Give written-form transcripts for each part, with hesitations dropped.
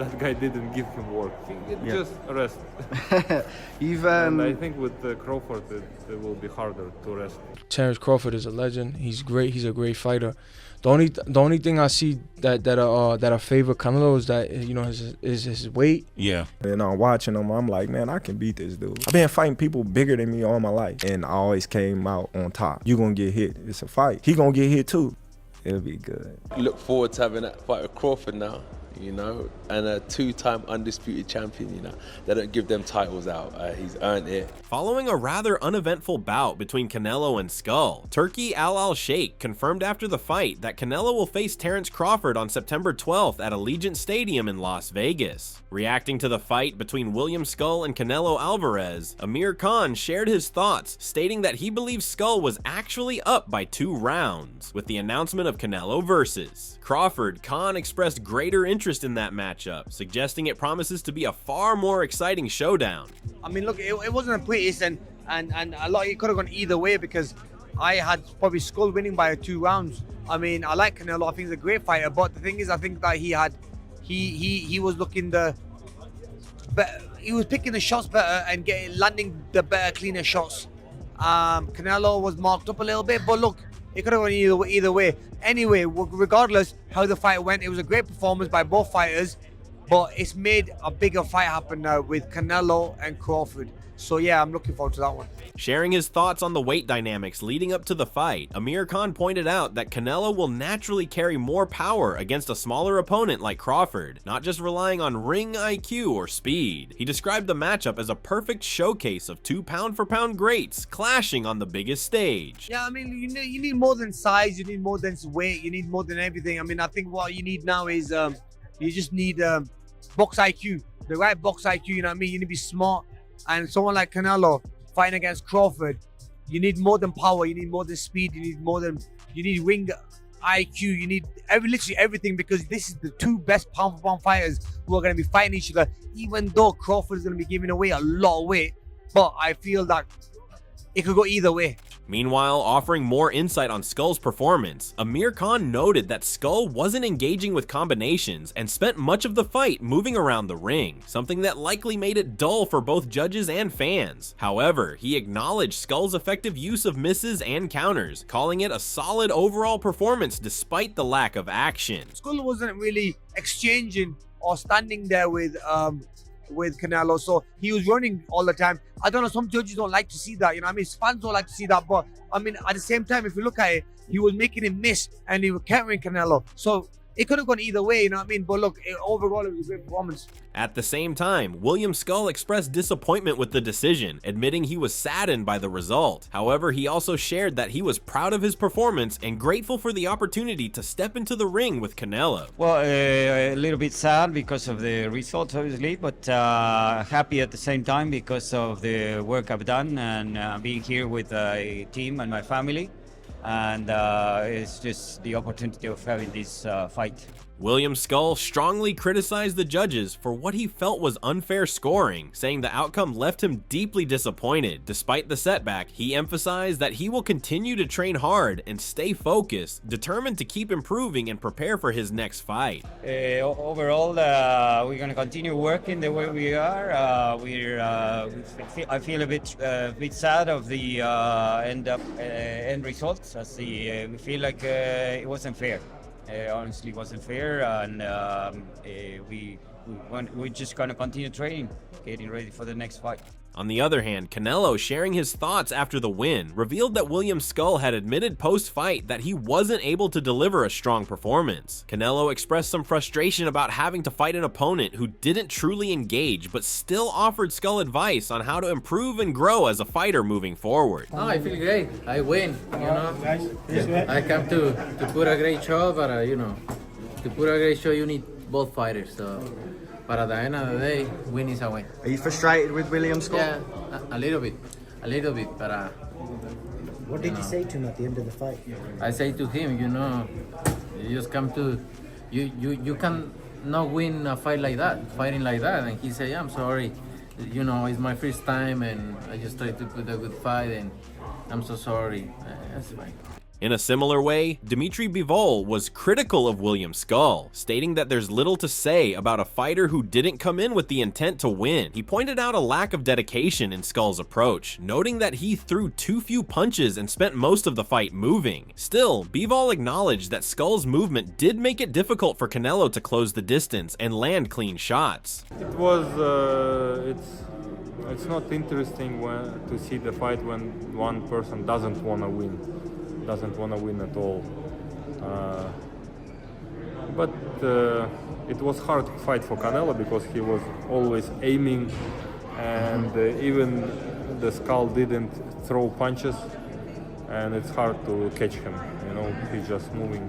that guy didn't give him work. Just rest. And I think with Crawford, it will be harder to rest. Terence Crawford is a legend. He's great. He's a great fighter. The only thing I see that I favor Canelo is that is his weight. Yeah. And I'm watching him, I'm like, man, I can beat this dude. I've been fighting people bigger than me all my life, and I always came out on top. You gonna get hit. It's a fight. He gonna get hit too. It'll be good. Look forward to having that fight with Crawford now, and a two-time undisputed champion, They don't give them titles out. He's earned it. Following a rather uneventful bout between Canelo and Scull, Turki Al Sheikh confirmed after the fight that Canelo will face Terence Crawford on September 12th at Allegiant Stadium in Las Vegas. Reacting to the fight between William Scull and Canelo Alvarez, Amir Khan shared his thoughts, stating that he believes Scull was actually up by 2 rounds. With the announcement of Canelo versus Crawford, Khan expressed greater interest in that matchup, suggesting it promises to be a far more exciting showdown. I mean, look, it wasn't a prettiest, and a lot. It could have gone either way because I had probably Scull winning by 2 rounds. I mean, I like Canelo. I think he's a great fighter, but the thing is, I think that he was looking he was picking the shots better and landing the better, cleaner shots. Canelo was marked up a little bit, but look, it could have gone either way. Anyway, regardless how the fight went, it was a great performance by both fighters, but it's made a bigger fight happen now with Canelo and Crawford. So yeah, I'm looking forward to that one. Sharing his thoughts on the weight dynamics leading up to the fight, Amir Khan pointed out that Canelo will naturally carry more power against a smaller opponent like Crawford, not just relying on ring IQ or speed. He described the matchup as a perfect showcase of 2 pound-for-pound greats clashing on the biggest stage. Yeah, I mean, you need more than size, you need more than weight, you need more than everything. I mean, I think what you need now is you just need box IQ, the right box IQ, you know what I mean? You need to be smart. And someone like Canelo fighting against Crawford, you need more than power, you need more than speed, you need ring IQ, you need literally everything, because this is the 2 best pound-for-pound fighters who are going to be fighting each other, even though Crawford is going to be giving away a lot of weight. But I feel that it could go either way. Meanwhile, offering more insight on Skull's performance, Amir Khan noted that Scull wasn't engaging with combinations and spent much of the fight moving around the ring, something that likely made it dull for both judges and fans. However, he acknowledged Skull's effective use of misses and counters, calling it a solid overall performance despite the lack of action. Scull wasn't really exchanging or standing there with Canelo, so he was running all the time. I don't know, some judges don't like to see that, I mean, fans don't like to see that, but I mean, at the same time, if you look at it, he was making him miss and he was countering Canelo, so it could have gone either way, you know what I mean? But look, overall, it was a great performance. At the same time, William Scull expressed disappointment with the decision, admitting he was saddened by the result. However, he also shared that he was proud of his performance and grateful for the opportunity to step into the ring with Canelo. Well, a little bit sad because of the results, obviously, but happy at the same time because of the work I've done and being here with a team and my family. And it's just the opportunity of having this fight. William Scull strongly criticized the judges for what he felt was unfair scoring, saying the outcome left him deeply disappointed. Despite the setback, he emphasized that he will continue to train hard and stay focused, determined to keep improving and prepare for his next fight. Overall, we're going to continue working the way we are. I feel a bit sad of the end results, as we feel like it wasn't fair. Honestly, wasn't fair, and we're just gonna continue training, getting ready for the next fight. On the other hand, Canelo, sharing his thoughts after the win, revealed that William Scull had admitted post-fight that he wasn't able to deliver a strong performance. Canelo expressed some frustration about having to fight an opponent who didn't truly engage, but still offered Scull advice on how to improve and grow as a fighter moving forward. Oh, I feel great. I win, I come to put a great show, but to put a great show you need both fighters. So. But at the end of the day, win is a win. Are you frustrated with William Scull? Yeah, a little bit, but what did you say to him at the end of the fight? I say to him, you just come to, you can not win a fight like that, fighting like that. And he said, yeah, I'm sorry, it's my first time and I just tried to put a good fight and I'm so sorry. That's fine. In a similar way, Dimitri Bivol was critical of William Scull, stating that there's little to say about a fighter who didn't come in with the intent to win. He pointed out a lack of dedication in Scull's approach, noting that he threw too few punches and spent most of the fight moving. Still, Bivol acknowledged that Scull's movement did make it difficult for Canelo to close the distance and land clean shots. It was, it's not interesting to see the fight when one person doesn't want to win at all. But it was hard to fight for Canelo because he was always aiming, and even the Scull didn't throw punches, and it's hard to catch him. You know, he's just moving.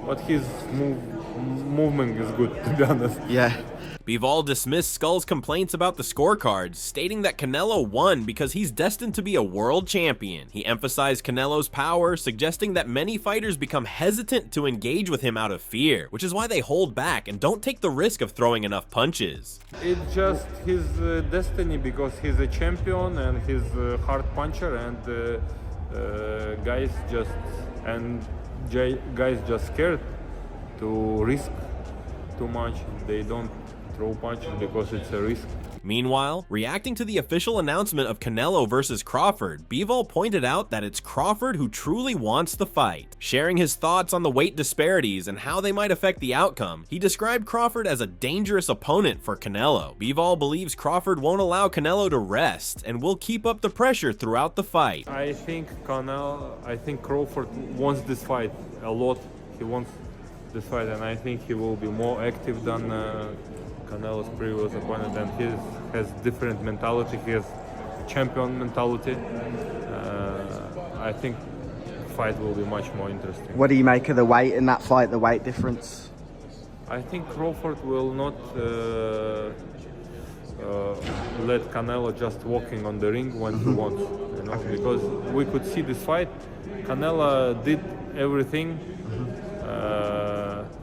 But his movement is good, to be honest. Yeah. Bivol dismissed Scull's complaints about the scorecards, stating that Canelo won because he's destined to be a world champion. He emphasized Canelo's power, suggesting that many fighters become hesitant to engage with him out of fear, which is why they hold back and don't take the risk of throwing enough punches. It's just his destiny because he's a champion and he's a hard puncher, and guys just scared to risk too much. They don't throw punches because it's a risk. Meanwhile, reacting to the official announcement of Canelo versus Crawford, Bivol pointed out that it's Crawford who truly wants the fight. Sharing his thoughts on the weight disparities and how they might affect the outcome, he described Crawford as a dangerous opponent for Canelo. Bivol believes Crawford won't allow Canelo to rest and will keep up the pressure throughout the fight. I think Crawford wants this fight a lot. He wants this fight, and I think he will be more active than Canelo's previous opponent, and he has different mentality. He has champion mentality. I think the fight will be much more interesting. What do you make of the weight in that fight, the weight difference? I think Crawford will not let Canelo just walking on the ring when he wants, you know, because we could see this fight. Canelo did everything.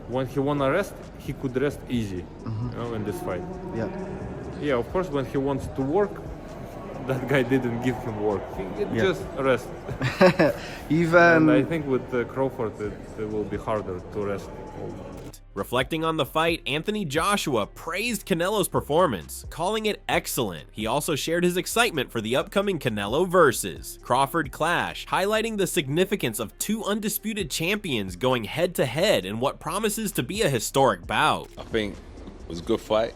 When he want to rest, he could rest easy, you know, in this fight. Yeah. Yeah, of course, when he wants to work, that guy didn't give him work. Just rest. And I think with Crawford, it will be harder to rest. Reflecting on the fight, Anthony Joshua praised Canelo's performance, calling it excellent. He also shared his excitement for the upcoming Canelo versus Crawford clash, highlighting the significance of two undisputed champions going head-to-head in what promises to be a historic bout. I think it was a good fight.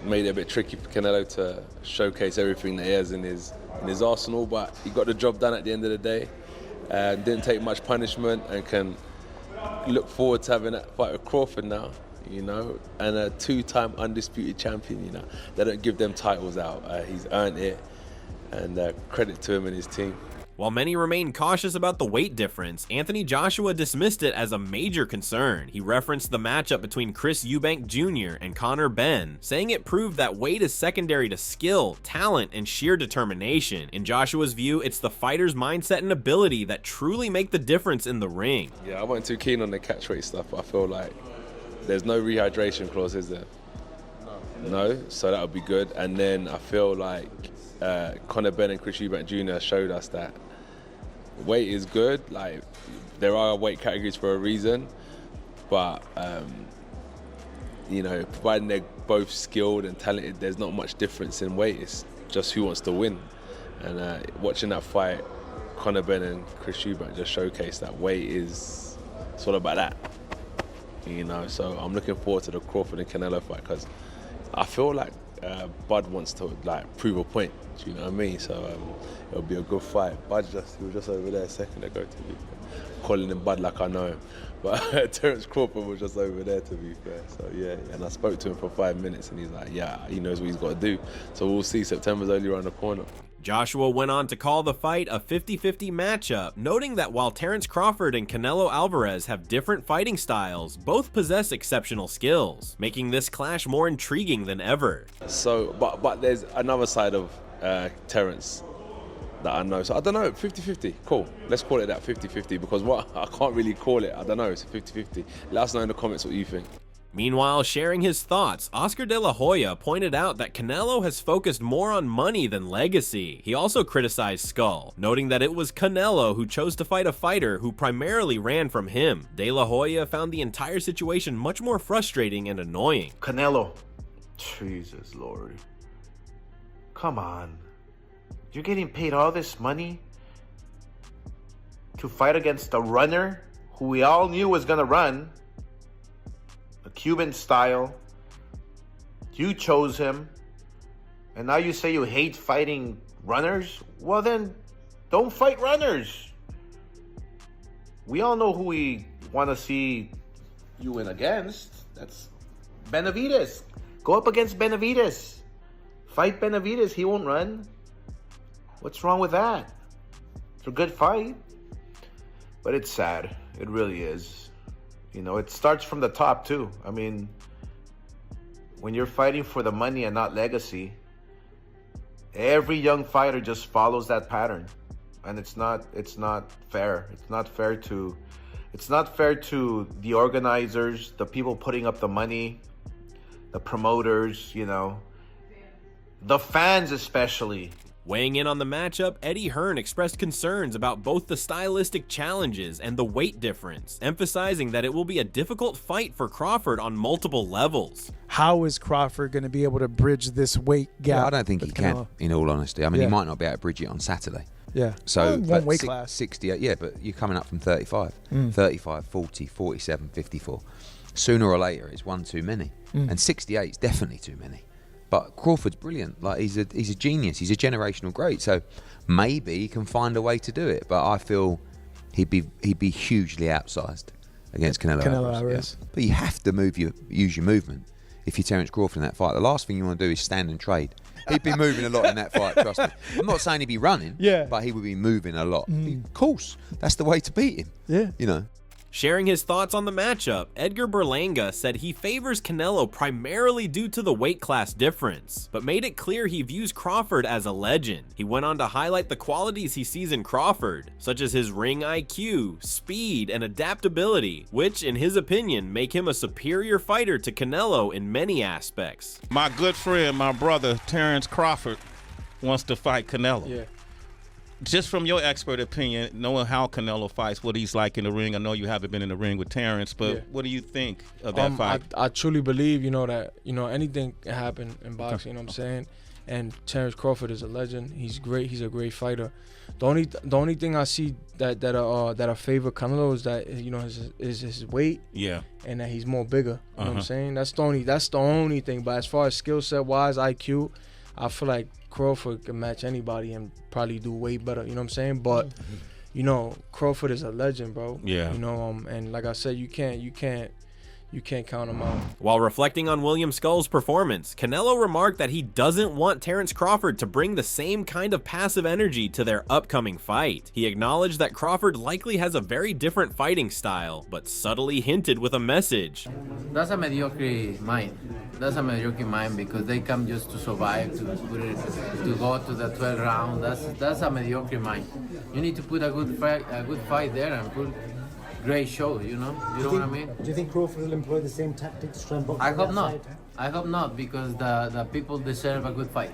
Made it a bit tricky for Canelo to showcase everything that he has in his arsenal, but he got the job done at the end of the day. Didn't take much punishment and can look forward to having that fight with Crawford now, you know, and a two-time undisputed champion, you know. They don't give them titles out. He's earned it, and credit to him and his team. While many remain cautious about the weight difference, Anthony Joshua dismissed it as a major concern. He referenced the matchup between Chris Eubank Jr. and Conor Benn, saying it proved that weight is secondary to skill, talent, and sheer determination. In Joshua's view, it's the fighter's mindset and ability that truly make the difference in the ring. Yeah, I wasn't too keen on the catch weight stuff, but I feel like there's no rehydration clause, is there? No, so that would be good. And then I feel like Conor Benn and Chris Eubank Jr. showed us that weight is good. Like, there are weight categories for a reason, but you know, providing they're both skilled and talented, there's not much difference in weight. It's just who wants to win. And watching that fight, Conor Benn and Chris Eubank just showcased that weight is, it's all about that, you know. So I'm looking forward to the Crawford and Canelo fight because I feel like Bud wants to like prove a point. Do you know what I mean? So it'll be a good fight. He was just over there a second ago, to be fair. Calling him Bud like I know him. But Terence Crawford was just over there, to be fair. So yeah, and I spoke to him for 5 minutes and he's like, yeah, he knows what he's got to do. So we'll see. September's only around the corner. Joshua went on to call the fight a 50-50 matchup, noting that while Terence Crawford and Canelo Alvarez have different fighting styles, both possess exceptional skills, making this clash more intriguing than ever. So, but there's another side of Terence that I know. So I don't know, 50-50, cool. Let's call it that, 50-50, because what I can't really call it, I don't know, it's 50-50. Let us know in the comments what you think. Meanwhile, sharing his thoughts, Oscar De La Hoya pointed out that Canelo has focused more on money than legacy. He also criticized Scull, noting that it was Canelo who chose to fight a fighter who primarily ran from him. De La Hoya found the entire situation much more frustrating and annoying. Canelo, Jesus Lord, come on. You're getting paid all this money to fight against a runner who we all knew was gonna run, a Cuban style. You chose him, and now you say you hate fighting runners? Well then, don't fight runners. We all know who we want to see you win against. That's Benavidez. Go up against Benavidez. Fight Benavidez, he won't run. What's wrong with that? It's a good fight. But it's sad. It really is. You know, it starts from the top too. I mean, when you're fighting for the money and not legacy, every young fighter just follows that pattern. And it's not fair. It's not fair to the organizers, the people putting up the money, the promoters, you know, the fans especially. Weighing in on the matchup, Eddie Hearn expressed concerns about both the stylistic challenges and the weight difference, emphasizing that it will be a difficult fight for Crawford on multiple levels. How is Crawford going to be able to bridge this weight gap? Yeah, I don't think he can, in all honesty. I mean, he might not be able to bridge it on Saturday. Yeah. So, one weight class. 68, yeah, but you're coming up from 35. 35, 40, 47, 54. Sooner or later, it's one too many. And 68 is definitely too many. But Crawford's brilliant. Like, he's a genius. He's a generational great. So maybe he can find a way to do it. But I feel he'd be hugely outsized against Canelo Alvarez. Yeah. But you have to use your movement if you're Terence Crawford in that fight. The last thing you want to do is stand and trade. He'd be moving a lot in that fight, trust me. I'm not saying he'd be running, but he would be moving a lot. Of course, that's the way to beat him. Yeah. You know. Sharing his thoughts on the matchup, Edgar Berlanga said he favors Canelo primarily due to the weight class difference, but made it clear he views Crawford as a legend. He went on to highlight the qualities he sees in Crawford, such as his ring IQ, speed, and adaptability, which, in his opinion, make him a superior fighter to Canelo in many aspects. My good friend, my brother, Terence Crawford, wants to fight Canelo. Yeah. Just from your expert opinion, knowing how Canelo fights, what he's like in the ring, I know you haven't been in the ring with Terence, but what do you think of that fight? I truly believe, that anything can happen in boxing. You know what I'm saying? And Terence Crawford is a legend. He's great. He's a great fighter. The only thing I see that I favor Canelo is that his weight. Yeah. And that he's more bigger. You know what I'm saying? That's the only thing. But as far as skill set wise, IQ, I feel like Crawford can match anybody and probably do way better, you know what I'm saying? But, Crawford is a legend, bro. Yeah. And like I said, you can't count him out. While reflecting on William Scull's performance, Canelo remarked that he doesn't want Terence Crawford to bring the same kind of passive energy to their upcoming fight. He acknowledged that Crawford likely has a very different fighting style, but subtly hinted with a message. That's a mediocre mind. That's a mediocre mind because they come just to survive, to go to the 12th round. That's a mediocre mind. You need to put a good fight there and put great show, you know what I mean? Do you think Crawford will employ the same tactics to try and box? I hope not. I hope not, because the people deserve a good fight.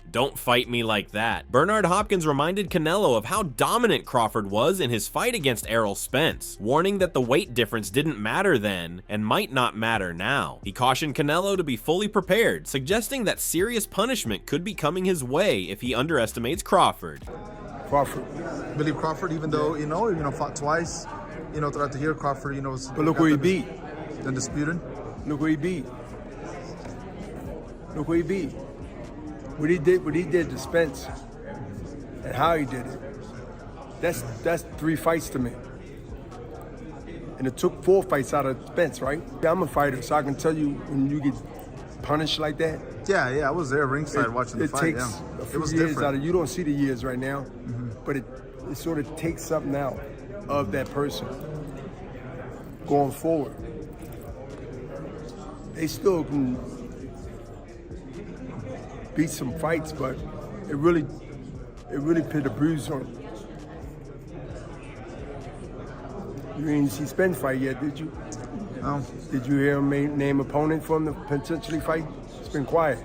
Don't fight me like that. Bernard Hopkins reminded Canelo of how dominant Crawford was in his fight against Errol Spence, warning that the weight difference didn't matter then and might not matter now. He cautioned Canelo to be fully prepared, suggesting that serious punishment could be coming his way if he underestimates Crawford. Believe Crawford, even though, fought twice, throughout the year, Crawford, was... But look who he beat. Undisputed. Look who he beat. Look who he beat. What he did to Spence and how he did it. That's 3 fights to me. And it took 4 fights out of Spence, right? I'm a fighter, so I can tell you when you get punished like that. Yeah, I was there ringside watching the fight. It takes a few years out of you. Don't see the years right now, but it sort of takes something out of that person going forward. They still can beat some fights, but it really put a bruise on him. You didn't see Spence fight yet, did you? Did you hear him name opponent for him to potentially fight? It's been quiet.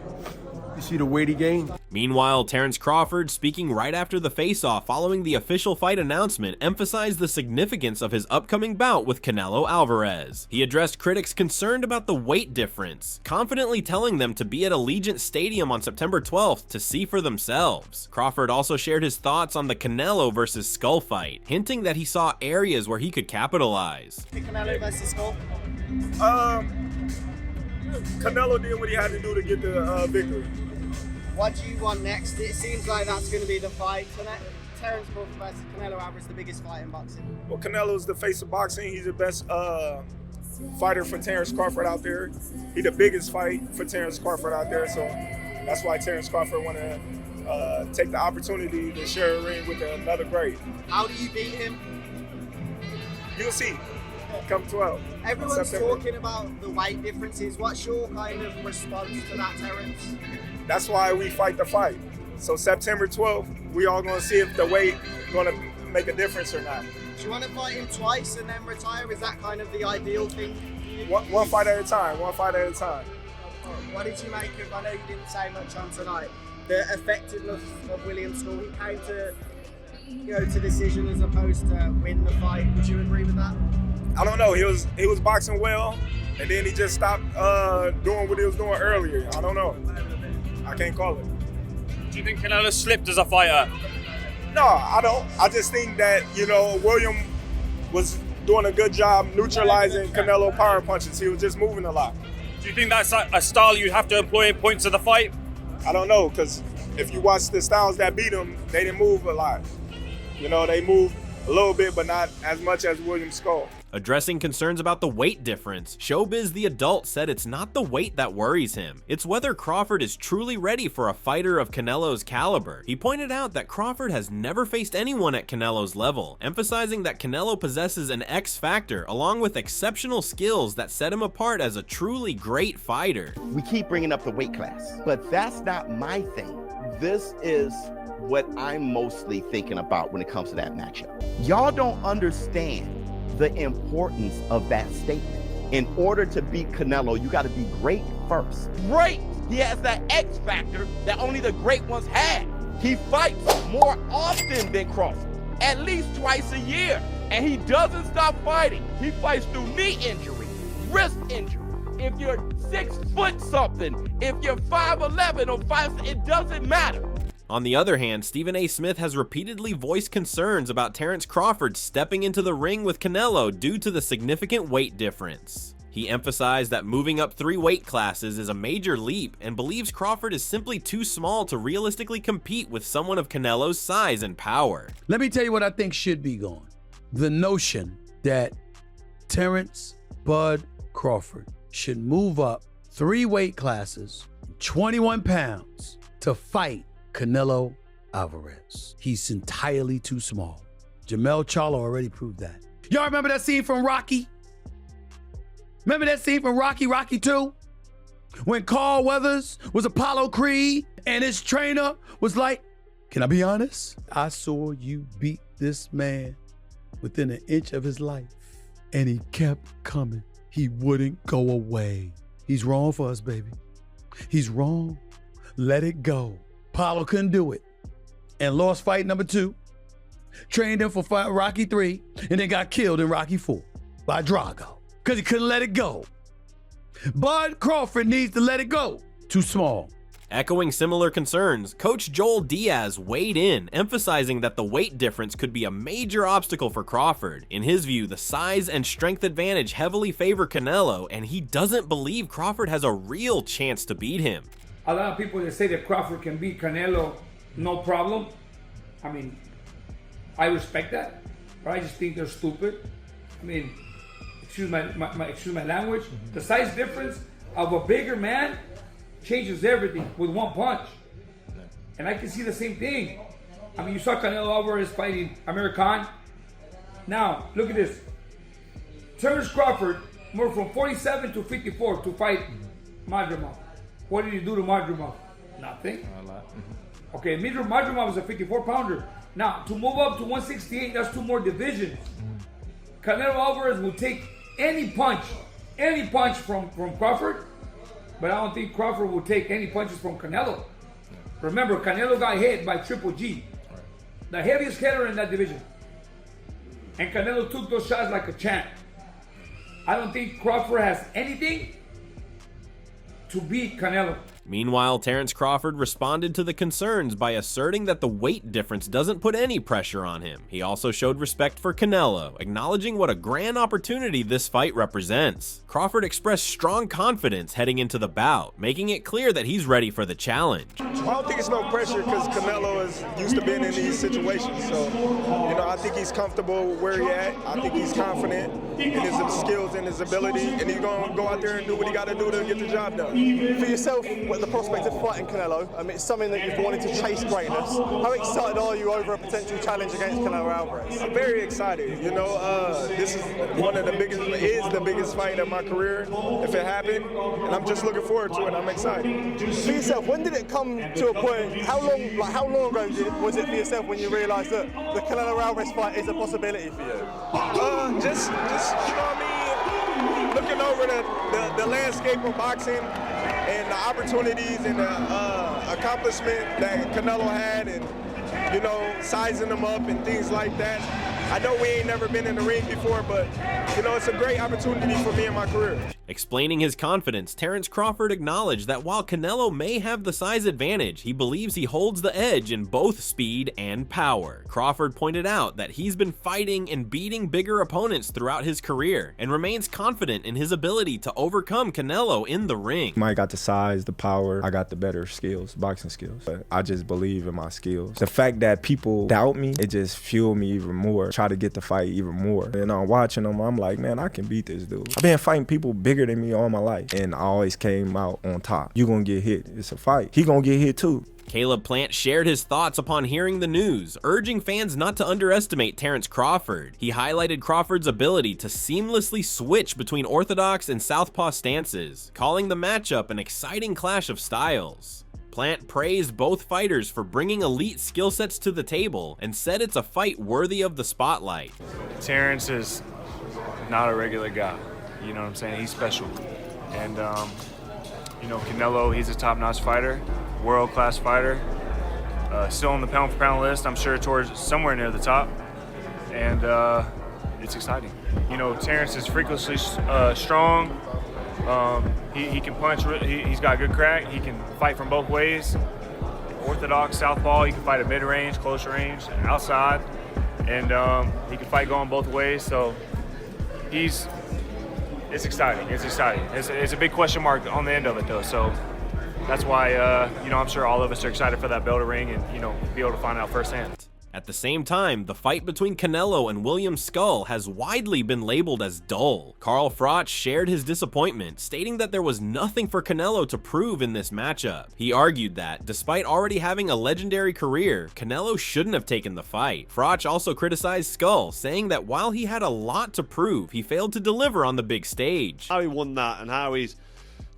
You see the weight he gained? Meanwhile, Terence Crawford, speaking right after the face-off following the official fight announcement, emphasized the significance of his upcoming bout with Canelo Alvarez. He addressed critics concerned about the weight difference, confidently telling them to be at Allegiant Stadium on September 12th to see for themselves. Crawford also shared his thoughts on the Canelo versus Scull fight, hinting that he saw areas where he could capitalize. Canelo versus Scull? Canelo did what he had to do to get the victory. What do you want next? It seems like that's going to be the fight. Terence Crawford versus Canelo Alvarez, the biggest fight in boxing. Well, Canelo's the face of boxing. He's the best fighter for Terence Crawford out there. He's the biggest fight for Terence Crawford out there. So that's why Terence Crawford want to take the opportunity to share a ring with another great. How do you beat him? You'll see. Come 12. Everyone's talking about the weight differences. What's your kind of response to that, Terence? That's why we fight the fight. So September 12th, we all gonna see if the weight gonna make a difference or not. Do you want to fight him twice and then retire? Is that kind of the ideal thing for you? One fight at a time, one fight at a time. What did you make of, I know you didn't say much on tonight, the effectiveness of William Scull? He came to go to decision as opposed to win the fight. Would you agree with that? I don't know. He was boxing well, and then he just stopped doing what he was doing earlier. I don't know. I can't call it. Do you think Canelo slipped as a fighter? No, I don't. I just think that, William was doing a good job neutralizing Canelo power punches. He was just moving a lot. Do you think that's a style you have to employ in points of the fight? I don't know, because if you watch the styles that beat him, they didn't move a lot. They moved a little bit, but not as much as William Scull. Addressing concerns about the weight difference, Showbiz the Adult said it's not the weight that worries him. It's whether Crawford is truly ready for a fighter of Canelo's caliber. He pointed out that Crawford has never faced anyone at Canelo's level, emphasizing that Canelo possesses an X factor along with exceptional skills that set him apart as a truly great fighter. We keep bringing up the weight class, but that's not my thing. This is what I'm mostly thinking about when it comes to that matchup. Y'all don't understand the importance of that statement. In order to beat Canelo, you got to be great first. Great! He has that X factor that only the great ones have. He fights more often than Crawford, at least twice a year. And he doesn't stop fighting. He fights through knee injury, wrist injury. If you're 6 foot something, if you're 5'11" or 5, it doesn't matter. On the other hand, Stephen A. Smith has repeatedly voiced concerns about Terence Crawford stepping into the ring with Canelo due to the significant weight difference. He emphasized that moving up 3 weight classes is a major leap and believes Crawford is simply too small to realistically compete with someone of Canelo's size and power. Let me tell you what I think should be gone. The notion that Terence Bud Crawford should move up 3 weight classes, 21 pounds, to fight Canelo Alvarez. He's entirely too small. Jamel Charlo already proved that. Y'all remember that scene from Rocky? Remember that scene from Rocky 2? When Carl Weathers was Apollo Creed and his trainer was like, can I be honest? I saw you beat this man within an inch of his life. And he kept coming. He wouldn't go away. He's wrong for us, baby. He's wrong. Let it go. Apollo couldn't do it and lost fight number 2, trained him for Rocky 3, and then got killed in Rocky 4 by Drago because he couldn't let it go. Bud Crawford needs to let it go. Too small. Echoing similar concerns, Coach Joel Diaz weighed in, emphasizing that the weight difference could be a major obstacle for Crawford. In his view, the size and strength advantage heavily favor Canelo, and he doesn't believe Crawford has a real chance to beat him. A lot of people that say that Crawford can beat Canelo, no problem. I mean, I respect that, but I just think they're stupid. I mean, excuse my language. The size difference of a bigger man changes everything with one punch. And I can see the same thing. I mean, you saw Canelo Alvarez fighting Amir Khan. Now, look at this. Terence Crawford moved from 47 to 54 to fight Madrimov. What did he do to Madrimov? Nothing. Okay, Madrimov was a 54-pounder. Now, to move up to 168, that's 2 more divisions. Canelo Alvarez will take any punch any punch from Crawford, but I don't think Crawford will take any punches from Canelo. Remember, Canelo got hit by Triple G, the heaviest hitter in that division. And Canelo took those shots like a champ. I don't think Crawford has anything to beat Canelo. Meanwhile, Terence Crawford responded to the concerns by asserting that the weight difference doesn't put any pressure on him. He also showed respect for Canelo, acknowledging what a grand opportunity this fight represents. Crawford expressed strong confidence heading into the bout, making it clear that he's ready for the challenge. I don't think it's no pressure because Canelo is used to being in these situations. So, I think he's comfortable where he's at. I think he's confident in his skills and his ability, and he's going to go out there and do what he got to do to get the job done. For yourself, the prospect of fighting Canelo, it's something that you've wanted to chase greatness. How excited are you over a potential challenge against Canelo Alvarez? I'm very excited. This is the biggest fight of my career, if it happened, and I'm just looking forward to it. I'm excited. For yourself, when did it come to a point? How long ago was it for yourself when you realised that the Canelo Alvarez fight is a possibility for you? Just looking over the landscape of boxing and the opportunities and the accomplishment that Canelo had, and sizing them up and things like that. I know we ain't never been in the ring before, but it's a great opportunity for me in my career. Explaining his confidence, Terence Crawford acknowledged that while Canelo may have the size advantage, he believes he holds the edge in both speed and power. Crawford pointed out that he's been fighting and beating bigger opponents throughout his career and remains confident in his ability to overcome Canelo in the ring. I got the size, the power, I got the better skills, boxing skills. But I just believe in my skills. The fact that people doubt me, it just fueled me even more, try to get the fight even more. And I'm watching them, I'm like, man, I can beat this dude. I've been fighting people bigger than me all my life, and I always came out on top. You gonna get hit, it's a fight. He gonna get hit too. Caleb Plant shared his thoughts upon hearing the news, urging fans not to underestimate Terence Crawford. He highlighted Crawford's ability to seamlessly switch between orthodox and southpaw stances, calling the matchup an exciting clash of styles. Plant praised both fighters for bringing elite skill sets to the table and said it's a fight worthy of the spotlight. Terence is not a regular guy. You know what I'm saying? He's special. And, Canelo, he's a top-notch fighter, world-class fighter. Still on the pound-for-pound list, I'm sure towards somewhere near the top. And it's exciting. Terence is freakishly strong. He can punch, he's got good crack, he can fight from both ways. Orthodox, southpaw, he can fight at mid-range, close range, outside, and he can fight going both ways, so it's exciting, It's a big question mark on the end of it though, so that's why, I'm sure all of us are excited for that bell to ring and, be able to find out firsthand. At the same time, the fight between Canelo and William Scull has widely been labeled as dull. Carl Froch shared his disappointment, stating that there was nothing for Canelo to prove in this matchup. He argued that, despite already having a legendary career, Canelo shouldn't have taken the fight. Froch also criticized Scull, saying that while he had a lot to prove, he failed to deliver on the big stage. How he won that and how he's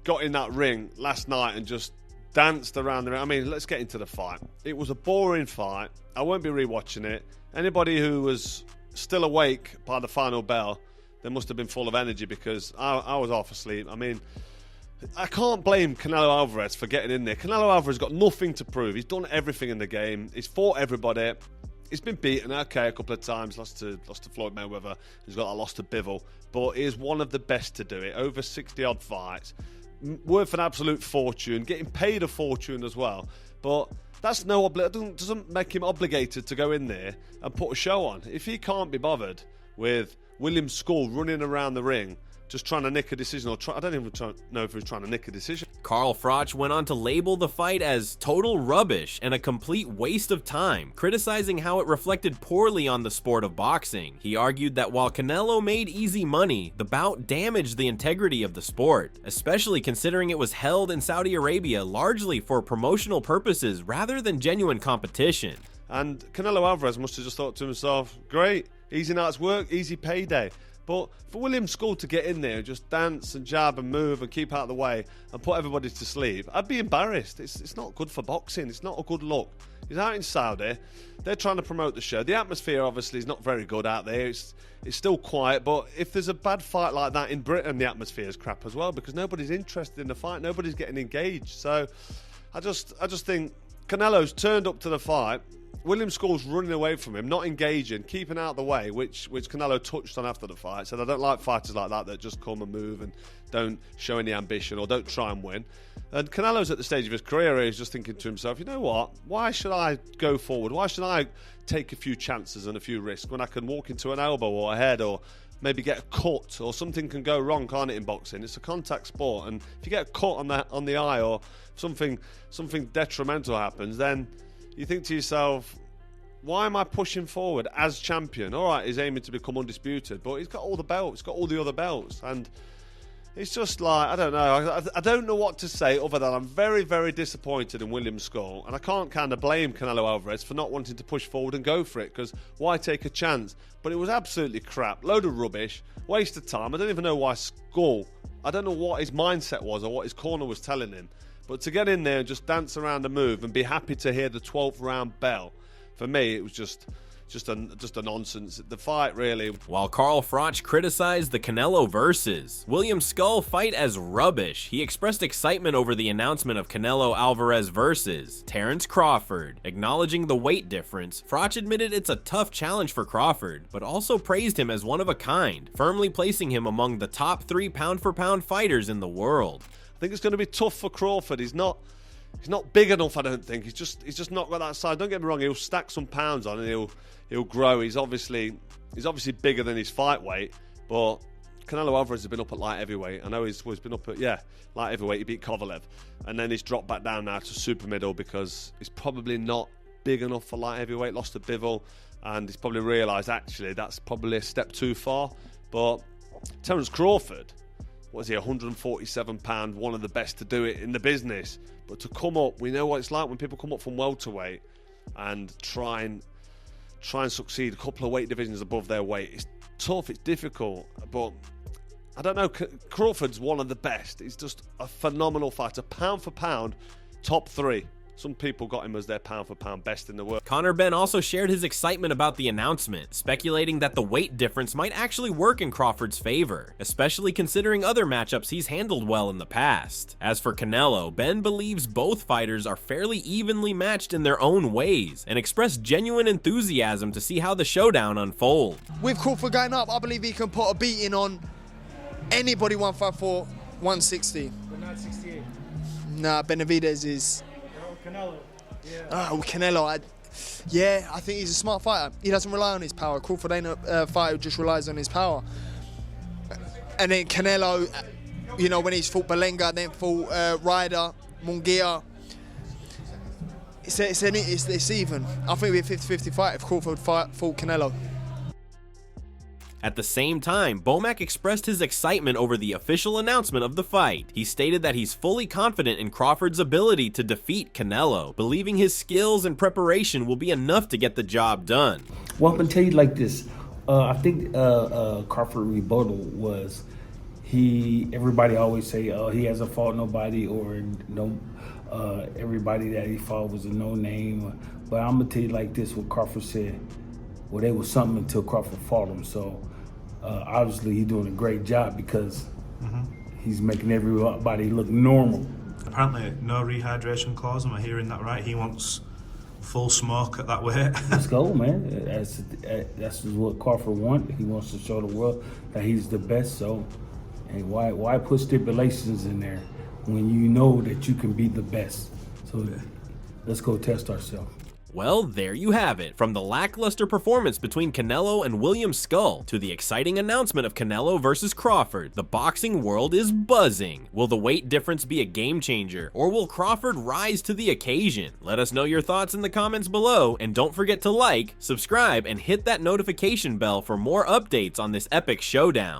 got in that ring last night and just danced around the ring. I mean, let's get into the fight. It was a boring fight. I won't be rewatching it. Anybody who was still awake by the final bell, they must have been full of energy because I was half asleep. I mean, I can't blame Canelo Alvarez for getting in there. Canelo Alvarez got nothing to prove. He's done everything in the game. He's fought everybody. He's been beaten, a couple of times. Lost to Floyd Mayweather. He's got a loss to Bivol. But he is one of the best to do it. Over 60-odd fights. Worth an absolute fortune. Getting paid a fortune as well. But that's doesn't make him obligated to go in there and put a show on. If he can't be bothered with William Scull running around the ring just trying to nick a decision, I don't even know if he was trying to nick a decision. Carl Froch went on to label the fight as total rubbish and a complete waste of time, criticizing how it reflected poorly on the sport of boxing. He argued that while Canelo made easy money, the bout damaged the integrity of the sport, especially considering it was held in Saudi Arabia largely for promotional purposes rather than genuine competition. And Canelo Alvarez must have just thought to himself, great, easy night's work, easy payday. But for William Scull to get in there and just dance and jab and move and keep out of the way and put everybody to sleep, I'd be embarrassed. It's not good for boxing. It's not a good look. He's out in Saudi. They're trying to promote the show. The atmosphere obviously is not very good out there. It's still quiet, but if there's a bad fight like that in Britain, the atmosphere is crap as well because nobody's interested in the fight. Nobody's getting engaged. So I just think Canelo's turned up to the fight. William Scull's running away from him, not engaging, keeping out of the way, which Canelo touched on after the fight. Said, I don't like fighters like that just come and move and don't show any ambition or don't try and win. And Canelo's at the stage of his career where he's just thinking to himself, you know what, why should I go forward? Why should I take a few chances and a few risks when I can walk into an elbow or a head or maybe get a cut or something can go wrong, can't it, in boxing? It's a contact sport, and if you get a cut on the eye or something detrimental happens, then you think to yourself, why am I pushing forward as champion? All right, he's aiming to become undisputed, but he's got all the belts, he's got all the other belts, and it's just like, I don't know. I don't know what to say other than I'm very, very disappointed in William Scull, and I can't kind of blame Canelo Alvarez for not wanting to push forward and go for it, because why take a chance? But it was absolutely crap, load of rubbish, waste of time. I don't even know why Scull, I don't know what his mindset was or what his corner was telling him, but to get in there and just dance around the move and be happy to hear the 12th round bell, for me, it was just a nonsense. The fight, really. While Carl Froch criticized the Canelo versus William Scull fight as rubbish, he expressed excitement over the announcement of Canelo Alvarez versus Terence Crawford. Acknowledging the weight difference, Froch admitted it's a tough challenge for Crawford, but also praised him as one of a kind, firmly placing him among the top 3 pound-for-pound fighters in the world. I think it's going to be tough for Crawford. He's not big enough, I don't think. He's just not got that size. Don't get me wrong, he'll stack some pounds on and he'll grow. He's obviously bigger than his fight weight, but Canelo Alvarez has been up at light heavyweight. I know he's been up at light heavyweight. He beat Kovalev, and then he's dropped back down now to super middle because he's probably not big enough for light heavyweight. Lost to Bivol, and he's probably realised actually that's probably a step too far. But Terence Crawford, what is he, 147 pound, one of the best to do it in the business. But to come up, we know what it's like when people come up from welterweight and try and succeed a couple of weight divisions above their weight. It's tough, it's difficult, but I don't know, Crawford's one of the best. He's just a phenomenal fighter, pound for pound, top 3. Some people got him as their pound-for-pound best in the world. Conor Benn also shared his excitement about the announcement, speculating that the weight difference might actually work in Crawford's favor, especially considering other matchups he's handled well in the past. As for Canelo, Benn believes both fighters are fairly evenly matched in their own ways, and expressed genuine enthusiasm to see how the showdown unfolds. With Crawford going up, I believe he can put a beating on anybody 154, 160. But not 68. Nah, Benavidez is... Canelo. Canelo. I think he's a smart fighter. He doesn't rely on his power. Crawford ain't a fighter who just relies on his power. And then Canelo, when he's fought Belenga, then fought Ryder, Munguia, it's even. I think it'd be a 50-50 fight if Crawford fought Canelo. At the same time, Bomac expressed his excitement over the official announcement of the fight. He stated that he's fully confident in Crawford's ability to defeat Canelo, believing his skills and preparation will be enough to get the job done. Well, I'm gonna tell you like this. I think Crawford rebuttal was everybody always say he hasn't fought nobody or everybody that he fought was a no name. But I'm gonna tell you like this, what Crawford said. Well, they was something until Crawford fought him. So obviously he's doing a great job because he's making everybody look normal. Apparently no rehydration clause, am I hearing that right? He wants full smoke at that weight. Let's go, man. That's what Crawford wants. He wants to show the world that he's the best. So why put stipulations in there when you know that you can be the best? So let's go test ourselves. Well, there you have it. From the lackluster performance between Canelo and William Scull to the exciting announcement of Canelo versus Crawford, the boxing world is buzzing. Will the weight difference be a game changer, or will Crawford rise to the occasion? Let us know your thoughts in the comments below, and don't forget to like, subscribe, and hit that notification bell for more updates on this epic showdown.